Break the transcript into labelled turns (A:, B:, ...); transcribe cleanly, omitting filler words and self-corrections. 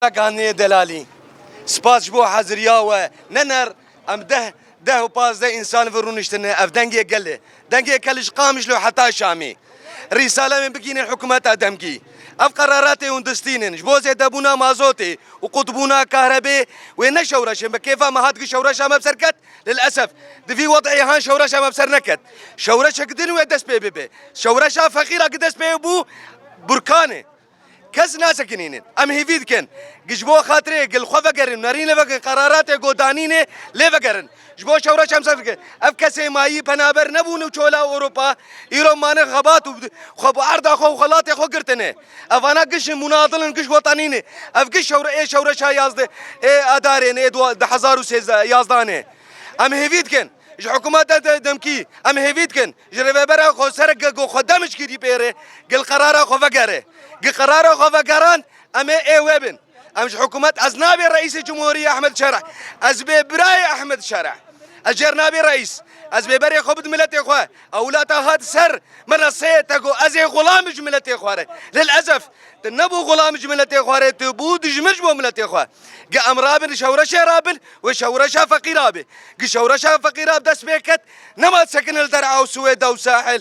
A: كاني دلالي سباس بو حزريا وننر ام ده وباز ده انسان فرونشتنا اف دنجي قال دنجي كلش قامش له حتى شامي رساله من بكين الحكومات ادمكي اف قراراتي وندستينن جبوزي دبونا مازوتي وقطبونا كهرباء وين شورش كيف ما هاد شورش ما بسركت للاسف دي في وضعي هان شورش ما بسرنكت شورش قدن ودس بي شورش فقيره قدس بي بو بركانه كز ناس كنينين ام هيفيد كن جبو خاطري قل خفقرن نارين لفق قرارات قودانين لفقرن جبو شورا شمس اف كسي ماي بنابر نبون وشولا اوروبا يرو مان غبات خب عرض اخو خلاط اخو قرتنه افانا قش مناضل قش وطنين اف قش شورا اي شورا شا يازد اي ادارين اي دو حزارو سيز يازدانه ام هيفيد كن حكومات دمكي ام هيفيد كن جربه برا خو سرق خدامش كيدي بيره قل قرار خو فقره قرار خفقران أما إيه وابن أمش حكومات أزنابي رئيس الجمهورية أحمد شرع أزبي براي أحمد شرع أجرنابي رئيس أزبي بري خبد ملتي إخوة أولاتا هاد سر من سيتكو أزي غلام جملتي إخوة للأسف تنبو غلام جملتي إخوة تبو دجمج بو ملتي إخوة قا أمرابن شورشا رابن وشورشا فقيرابي قا شورشا فقيراب دس بيكت نما تسكن الدرعا وسويدا وساحل